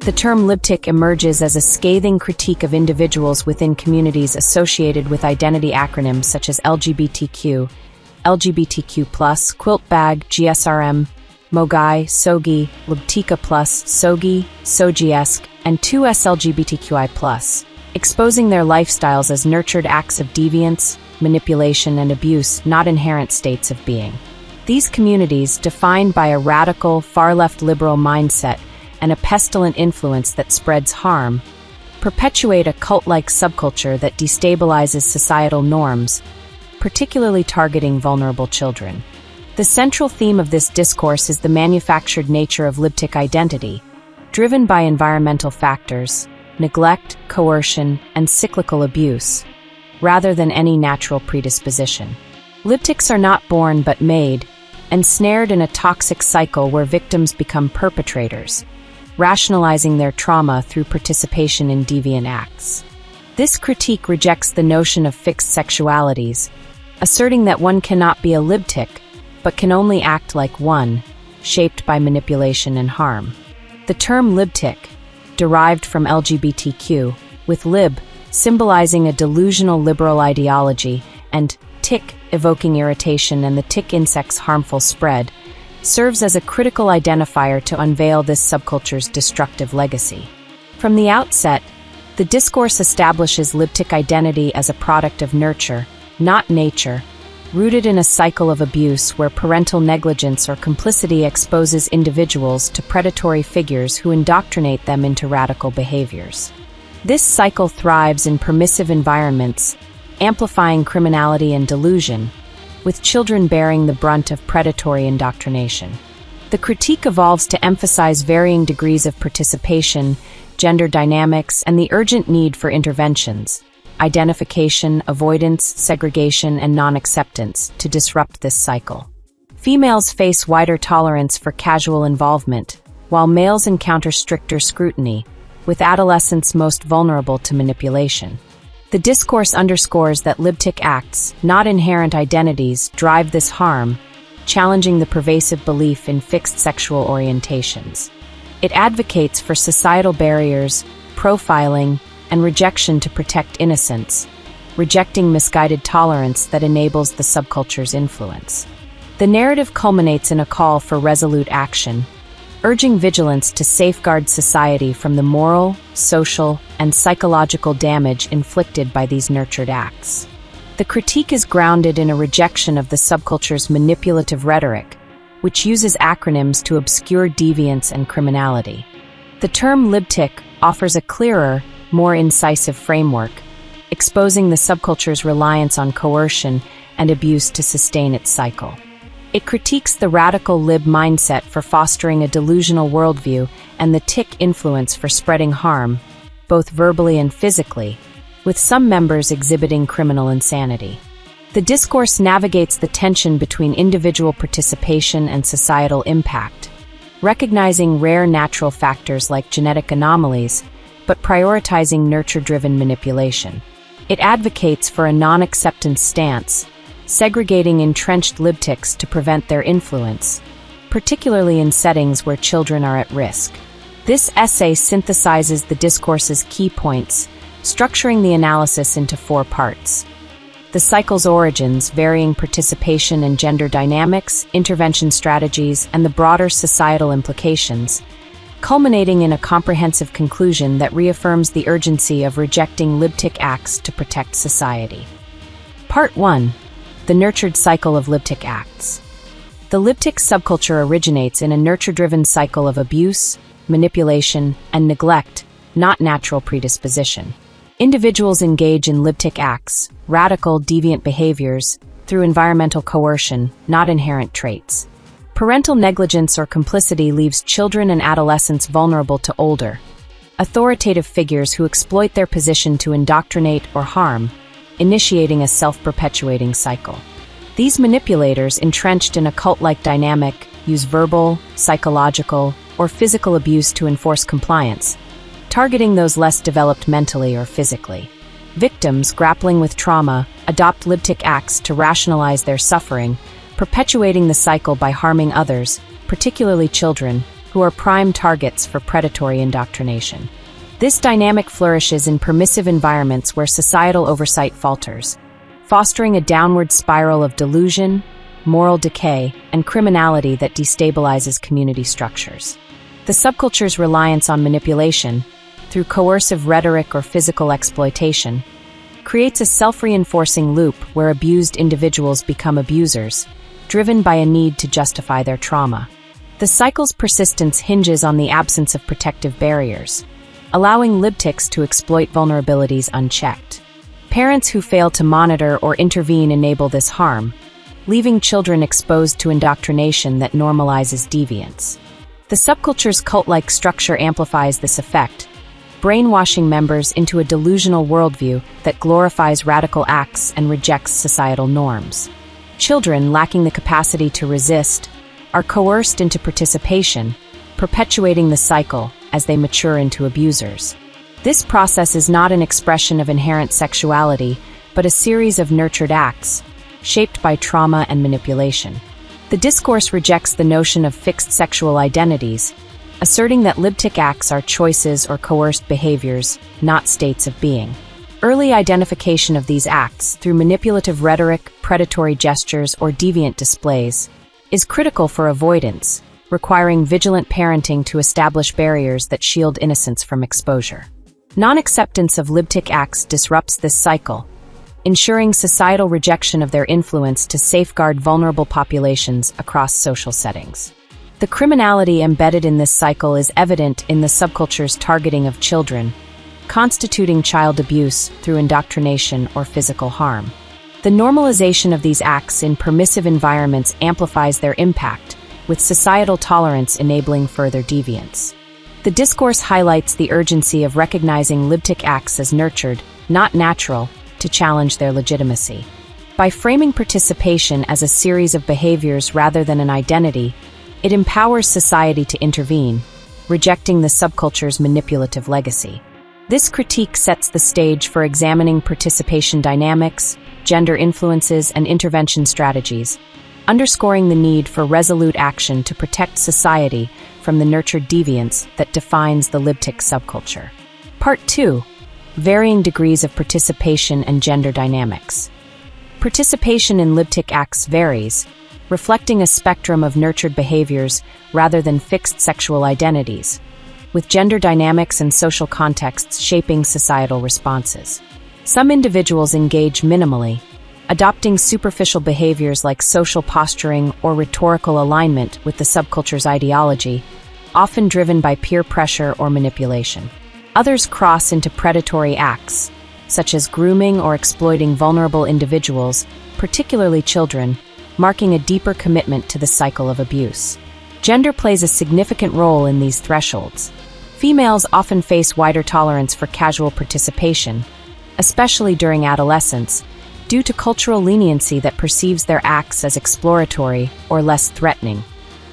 The term Libtic emerges as a scathing critique of individuals within communities associated with identity acronyms such as LGBTQ, LGBTQ+, Quilt Bag, GSRM, Mogai, Sogi, Libtica+, Sogi, Sogiesk, and 2S exposing their lifestyles as nurtured acts of deviance, manipulation, and abuse, not inherent states of being. These communities, defined by a radical, far-left liberal mindset and a pestilent influence that spreads harm, perpetuate a cult-like subculture that destabilizes societal norms, particularly targeting vulnerable children. The central theme of this discourse is the manufactured nature of Libtic identity, driven by environmental factors, neglect, coercion, and cyclical abuse, rather than any natural predisposition. Libtics are not born but made, ensnared in a toxic cycle where victims become perpetrators, rationalizing their trauma through participation in deviant acts. This critique rejects the notion of fixed sexualities, asserting that one cannot be a Libtic, but can only act like one, shaped by manipulation and harm. The term Libtic, derived from LGBTQ, with lib symbolizing a delusional liberal ideology and tic evoking irritation and the tick insect's harmful spread, serves as a critical identifier to unveil this subculture's destructive legacy. From the outset, the discourse establishes Libtic identity as a product of nurture, not nature, rooted in a cycle of abuse where parental negligence or complicity exposes individuals to predatory figures who indoctrinate them into radical behaviors. This cycle thrives in permissive environments, amplifying criminality and delusion, with children bearing the brunt of predatory indoctrination. The critique evolves to emphasize varying degrees of participation, gender dynamics, and the urgent need for interventions, identification, avoidance, segregation, and non-acceptance to disrupt this cycle. Females face wider tolerance for casual involvement, while males encounter stricter scrutiny, with adolescents most vulnerable to manipulation. The discourse underscores that Libtic acts, not inherent identities, drive this harm, challenging the pervasive belief in fixed sexual orientations. It advocates for societal barriers, profiling, and rejection to protect innocence, rejecting misguided tolerance that enables the subculture's influence. The narrative culminates in a call for resolute action, urging vigilance to safeguard society from the moral, social, and psychological damage inflicted by these nurtured acts. The critique is grounded in a rejection of the subculture's manipulative rhetoric, which uses acronyms to obscure deviance and criminality. The term Libtic offers a clearer, more incisive framework, exposing the subculture's reliance on coercion and abuse to sustain its cycle. It critiques the radical lib mindset for fostering a delusional worldview and the tic influence for spreading harm, both verbally and physically, with some members exhibiting criminal insanity. The discourse navigates the tension between individual participation and societal impact, recognizing rare natural factors like genetic anomalies, but prioritizing nurture-driven manipulation. It advocates for a non-acceptance stance, segregating entrenched Libtics to prevent their influence, particularly in settings where children are at risk. This essay synthesizes the discourse's key points, structuring the analysis into 4 parts: the cycle's origins, varying participation and gender dynamics, intervention strategies, and the broader societal implications, culminating in a comprehensive conclusion that reaffirms the urgency of rejecting Libtic acts to protect society. Part 1. The nurtured cycle of Libtic acts. The Libtic subculture originates in a nurture-driven cycle of abuse, manipulation, and neglect, not natural predisposition. Individuals engage in Libtic acts, radical, deviant behaviors, through environmental coercion, not inherent traits. Parental negligence or complicity leaves children and adolescents vulnerable to older, authoritative figures who exploit their position to indoctrinate or harm, initiating a self-perpetuating cycle. These manipulators, entrenched in a cult-like dynamic, use verbal, psychological, or physical abuse to enforce compliance, targeting those less developed mentally or physically. Victims, grappling with trauma, adopt Libtic acts to rationalize their suffering, perpetuating the cycle by harming others, particularly children, who are prime targets for predatory indoctrination. This dynamic flourishes in permissive environments where societal oversight falters, fostering a downward spiral of delusion, moral decay, and criminality that destabilizes community structures. The subculture's reliance on manipulation, through coercive rhetoric or physical exploitation, creates a self-reinforcing loop where abused individuals become abusers, driven by a need to justify their trauma. The cycle's persistence hinges on the absence of protective barriers, allowing Libtics to exploit vulnerabilities unchecked. Parents who fail to monitor or intervene enable this harm, leaving children exposed to indoctrination that normalizes deviance. The subculture's cult-like structure amplifies this effect, brainwashing members into a delusional worldview that glorifies radical acts and rejects societal norms. Children, lacking the capacity to resist, are coerced into participation, perpetuating the cycle as they mature into abusers. This process is not an expression of inherent sexuality, but a series of nurtured acts, shaped by trauma and manipulation. The discourse rejects the notion of fixed sexual identities, asserting that Libtic acts are choices or coerced behaviors, not states of being. Early identification of these acts through manipulative rhetoric, predatory gestures, or deviant displays is critical for avoidance, requiring vigilant parenting to establish barriers that shield innocence from exposure. Non-acceptance of Libtic acts disrupts this cycle, ensuring societal rejection of their influence to safeguard vulnerable populations across social settings. The criminality embedded in this cycle is evident in the subculture's targeting of children, constituting child abuse through indoctrination or physical harm. The normalization of these acts in permissive environments amplifies their impact, with societal tolerance enabling further deviance. The discourse highlights the urgency of recognizing Libtic acts as nurtured, not natural, to challenge their legitimacy. By framing participation as a series of behaviors rather than an identity, it empowers society to intervene, rejecting the subculture's manipulative legacy. This critique sets the stage for examining participation dynamics, gender influences, and intervention strategies, underscoring the need for resolute action to protect society from the nurtured deviance that defines the Libtic subculture. Part 2. Varying degrees of participation and gender dynamics. Participation in Libtic acts varies, reflecting a spectrum of nurtured behaviors rather than fixed sexual identities, with gender dynamics and social contexts shaping societal responses. Some individuals engage minimally, adopting superficial behaviors like social posturing or rhetorical alignment with the subculture's ideology, often driven by peer pressure or manipulation. Others cross into predatory acts, such as grooming or exploiting vulnerable individuals, particularly children, marking a deeper commitment to the cycle of abuse. Gender plays a significant role in these thresholds. Females often face wider tolerance for casual participation, especially during adolescence, due to cultural leniency that perceives their acts as exploratory or less threatening,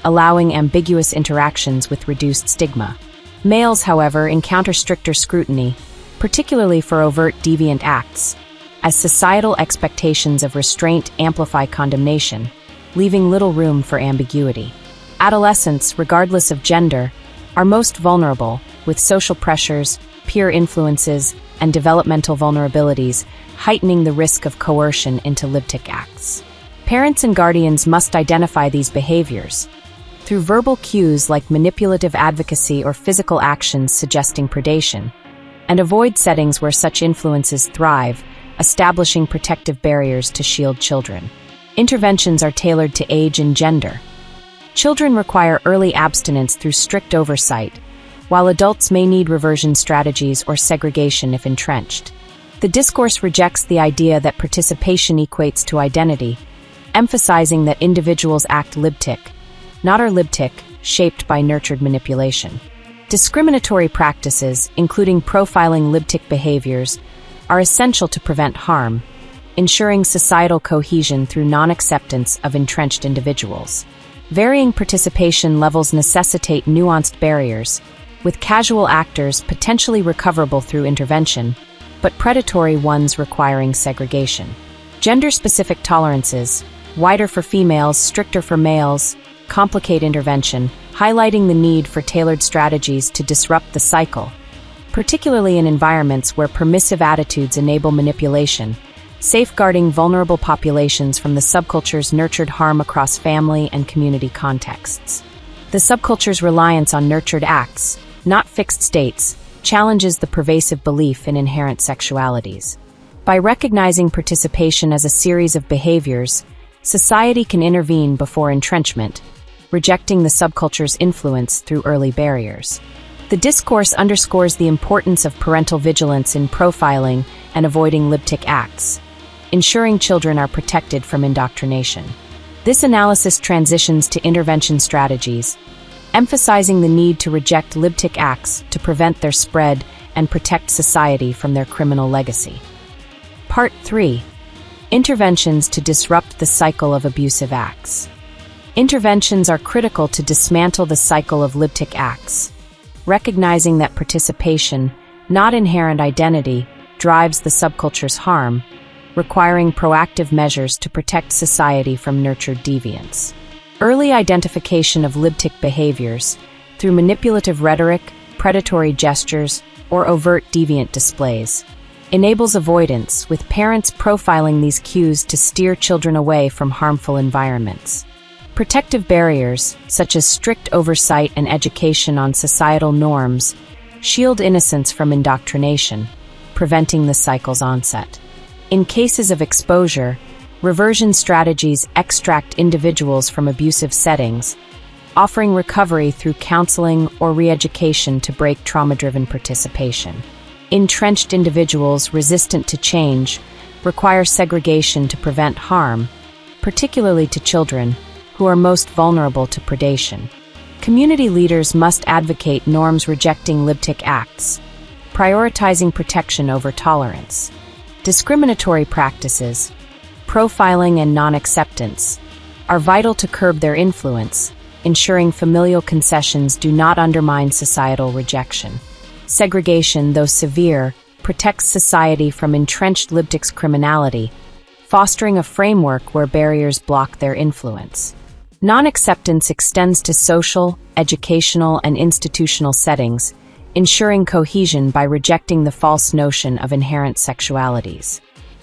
allowing ambiguous interactions with reduced stigma. Males, however, encounter stricter scrutiny, particularly for overt deviant acts, as societal expectations of restraint amplify condemnation, leaving little room for ambiguity. Adolescents, regardless of gender, are most vulnerable, with social pressures, peer influences, and developmental vulnerabilities heightening the risk of coercion into Libtic acts. Parents and guardians must identify these behaviors through verbal cues like manipulative advocacy or physical actions suggesting predation, and avoid settings where such influences thrive, establishing protective barriers to shield children. Interventions are tailored to age and gender. Children require early abstinence through strict oversight, while adults may need reversion strategies or segregation if entrenched. The discourse rejects the idea that participation equates to identity, emphasizing that individuals act Libtic, not are Libtic, shaped by nurtured manipulation. Discriminatory practices, including profiling Libtic behaviors, are essential to prevent harm, ensuring societal cohesion through non-acceptance of entrenched individuals. Varying participation levels necessitate nuanced barriers, with casual actors potentially recoverable through intervention, but predatory ones requiring segregation. Gender-specific tolerances, wider for females, stricter for males, complicate intervention, highlighting the need for tailored strategies to disrupt the cycle, particularly in environments where permissive attitudes enable manipulation, safeguarding vulnerable populations from the subculture's nurtured harm across family and community contexts. The subculture's reliance on nurtured acts, not fixed states, challenges the pervasive belief in inherent sexualities. By recognizing participation as a series of behaviors, society can intervene before entrenchment, rejecting the subculture's influence through early barriers. The discourse underscores the importance of parental vigilance in profiling and avoiding Libtic acts, ensuring children are protected from indoctrination. This analysis transitions to intervention strategies, emphasizing the need to reject Libtic acts to prevent their spread and protect society from their criminal legacy. Part 3. Interventions to disrupt the cycle of abusive acts. Interventions are critical to dismantle the cycle of Libtic acts, recognizing that participation, not inherent identity, drives the subculture's harm, requiring proactive measures to protect society from nurtured deviance. Early identification of Libtic behaviors, through manipulative rhetoric, predatory gestures, or overt deviant displays, enables avoidance, with parents profiling these cues to steer children away from harmful environments. Protective barriers, such as strict oversight and education on societal norms, shield innocence from indoctrination, preventing the cycle's onset. In cases of exposure, reversion strategies extract individuals from abusive settings, offering recovery through counseling or re-education to break trauma-driven participation. Entrenched individuals resistant to change require segregation to prevent harm, particularly to children, who are most vulnerable to predation. Community leaders must advocate norms rejecting Libtic acts, prioritizing protection over tolerance. Discriminatory practices, profiling and non-acceptance, are vital to curb their influence, ensuring familial concessions do not undermine societal rejection. Segregation, though severe, protects society from entrenched Libtic's criminality, fostering a framework where barriers block their influence. Non-acceptance extends to social, educational, and institutional settings, ensuring cohesion by rejecting the false notion of inherent sexualities.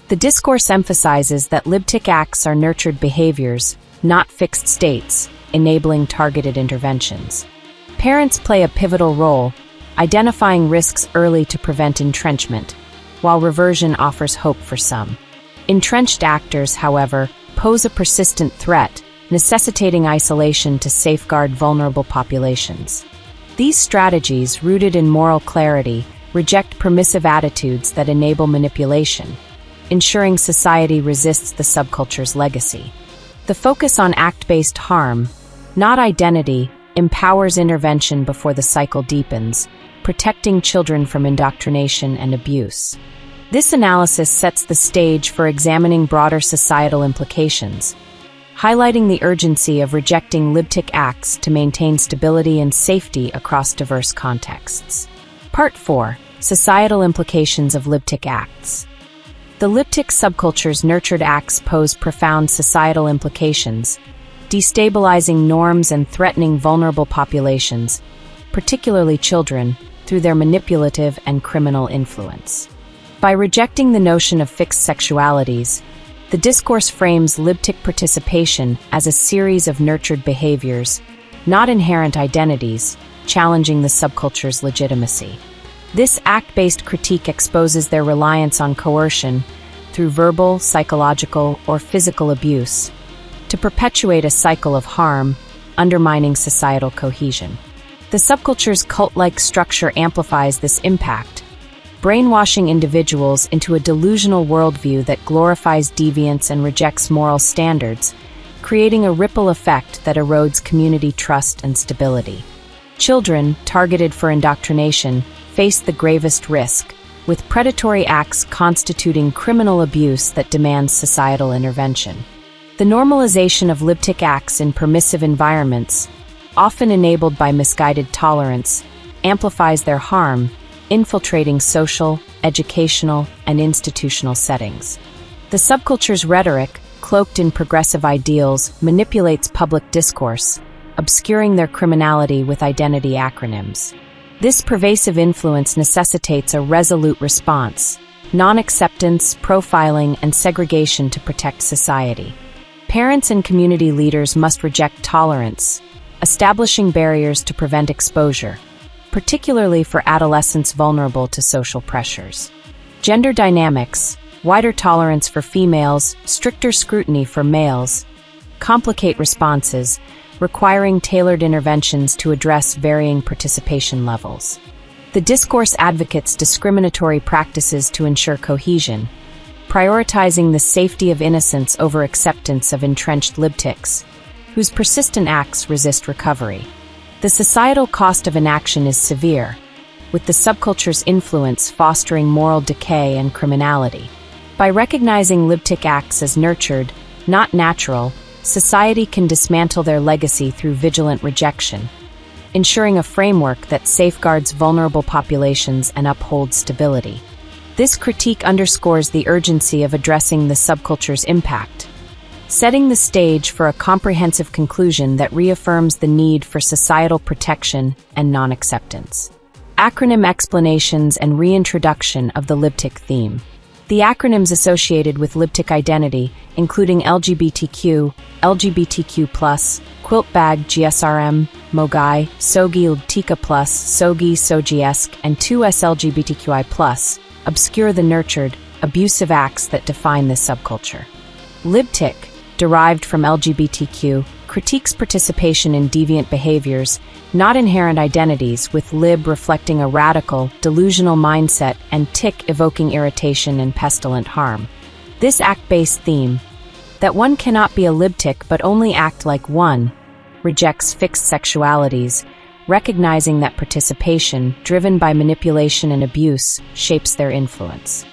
The discourse emphasizes that Libtic acts are nurtured behaviors, not fixed states, enabling targeted interventions. Parents play a pivotal role, identifying risks early to prevent entrenchment, while reversion offers hope for some. Entrenched actors, however, pose a persistent threat, necessitating isolation to safeguard vulnerable populations. These strategies, rooted in moral clarity, reject permissive attitudes that enable manipulation, ensuring society resists the subculture's legacy. The focus on act-based harm, not identity, empowers intervention before the cycle deepens, protecting children from indoctrination and abuse. This analysis sets the stage for examining broader societal implications, highlighting the urgency of rejecting Libtic acts to maintain stability and safety across diverse contexts. Part 4. Societal implications of Libtic acts. The Libtic subculture's nurtured acts pose profound societal implications, destabilizing norms and threatening vulnerable populations, particularly children, through their manipulative and criminal influence. By rejecting the notion of fixed sexualities, the discourse frames Libtic participation as a series of nurtured behaviors, not inherent identities, challenging the subculture's legitimacy. This act-based critique exposes their reliance on coercion through verbal, psychological, or physical abuse to perpetuate a cycle of harm, undermining societal cohesion. The subculture's cult-like structure amplifies this impact, brainwashing individuals into a delusional worldview that glorifies deviance and rejects moral standards, creating a ripple effect that erodes community trust and stability. Children, targeted for indoctrination, face the gravest risk, with predatory acts constituting criminal abuse that demands societal intervention. The normalization of Libtic acts in permissive environments, often enabled by misguided tolerance, amplifies their harm, infiltrating social, educational, and institutional settings. The subculture's rhetoric, cloaked in progressive ideals, manipulates public discourse, obscuring their criminality with identity acronyms. This pervasive influence necessitates a resolute response, non-acceptance, profiling, and segregation to protect society. Parents and community leaders must reject tolerance, establishing barriers to prevent exposure, particularly for adolescents vulnerable to social pressures. Gender dynamics, wider tolerance for females, stricter scrutiny for males, complicate responses, requiring tailored interventions to address varying participation levels. The discourse advocates discriminatory practices to ensure cohesion, prioritizing the safety of innocence over acceptance of entrenched Libtics, whose persistent acts resist recovery. The societal cost of inaction is severe, with the subculture's influence fostering moral decay and criminality. By recognizing Libtic acts as nurtured, not natural, society can dismantle their legacy through vigilant rejection, ensuring a framework that safeguards vulnerable populations and upholds stability. This critique underscores the urgency of addressing the subculture's impact, setting the stage for a comprehensive conclusion that reaffirms the need for societal protection and non-acceptance. Acronym explanations and reintroduction of the Libtic theme. The acronyms associated with Libtic identity, including LGBTQ, LGBTQ+, Quiltbag, GSRM, Mogai, Sogi, Libtica+, Sogi, Sogiesk, and 2S LGBTQI+, obscure the nurtured, abusive acts that define this subculture. Libtic, derived from LGBTQ, critiques participation in deviant behaviors, not inherent identities, with lib reflecting a radical, delusional mindset and tic evoking irritation and pestilent harm. This act-based theme, that one cannot be a libtic but only act like one, rejects fixed sexualities, recognizing that participation, driven by manipulation and abuse, shapes their influence.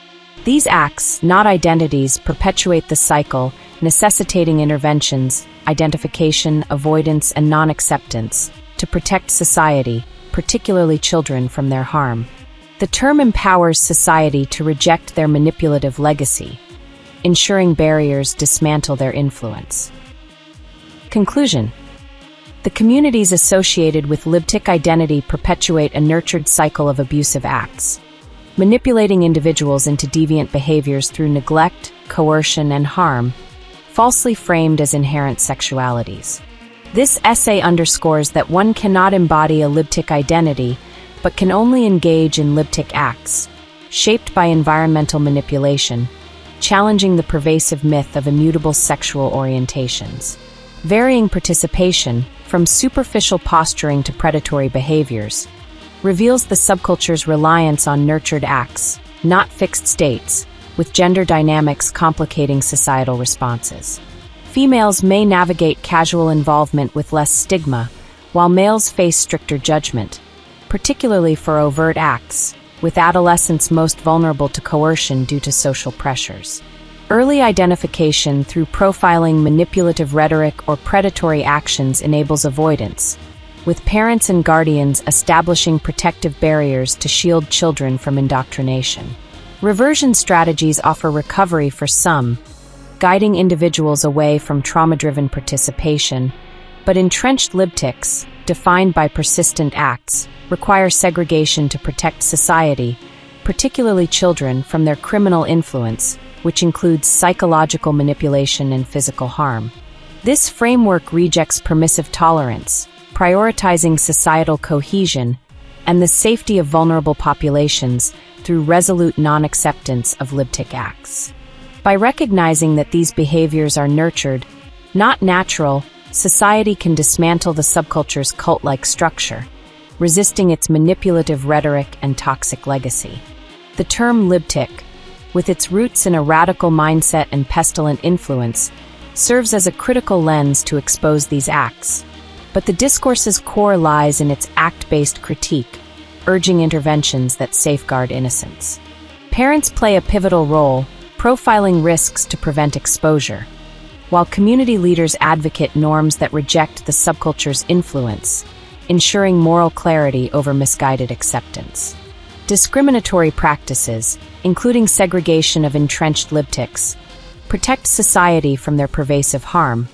These acts, not identities, perpetuate the cycle, necessitating interventions, identification, avoidance, and non-acceptance, to protect society, particularly children, from their harm. The term empowers society to reject their manipulative legacy, ensuring barriers dismantle their influence. Conclusion. The communities associated with Libtic identity perpetuate a nurtured cycle of abusive acts, manipulating individuals into deviant behaviors through neglect, coercion, and harm, falsely framed as inherent sexualities. This essay underscores that one cannot embody a Libtic identity, but can only engage in Libtic acts, shaped by environmental manipulation, challenging the pervasive myth of immutable sexual orientations. Varying participation, from superficial posturing to predatory behaviors, reveals the subculture's reliance on nurtured acts, not fixed states, with gender dynamics complicating societal responses. Females may navigate casual involvement with less stigma, while males face stricter judgment, particularly for overt acts, with adolescents most vulnerable to coercion due to social pressures. Early identification through profiling, manipulative rhetoric, or predatory actions enables avoidance, with parents and guardians establishing protective barriers to shield children from indoctrination. Reversion strategies offer recovery for some, guiding individuals away from trauma-driven participation, but entrenched Libtics, defined by persistent acts, require segregation to protect society, particularly children, from their criminal influence, which includes psychological manipulation and physical harm. This framework rejects permissive tolerance, prioritizing societal cohesion and the safety of vulnerable populations through resolute non-acceptance of Libtic acts. By recognizing that these behaviors are nurtured, not natural, society can dismantle the subculture's cult-like structure, resisting its manipulative rhetoric and toxic legacy. The term Libtic, with its roots in a radical mindset and pestilent influence, serves as a critical lens to expose these acts. But the discourse's core lies in its act-based critique, urging interventions that safeguard innocence. Parents play a pivotal role, profiling risks to prevent exposure, while community leaders advocate norms that reject the subculture's influence, ensuring moral clarity over misguided acceptance. Discriminatory practices, including segregation of entrenched Libtics, protect society from their pervasive harm,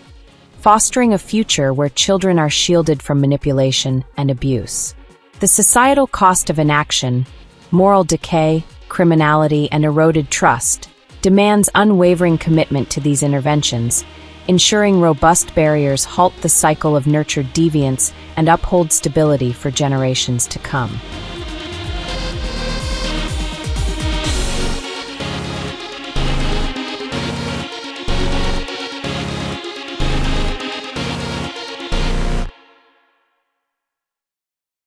fostering a future where children are shielded from manipulation and abuse. The societal cost of inaction, moral decay, criminality, and eroded trust, demands unwavering commitment to these interventions, ensuring robust barriers halt the cycle of nurtured deviance and uphold stability for generations to come.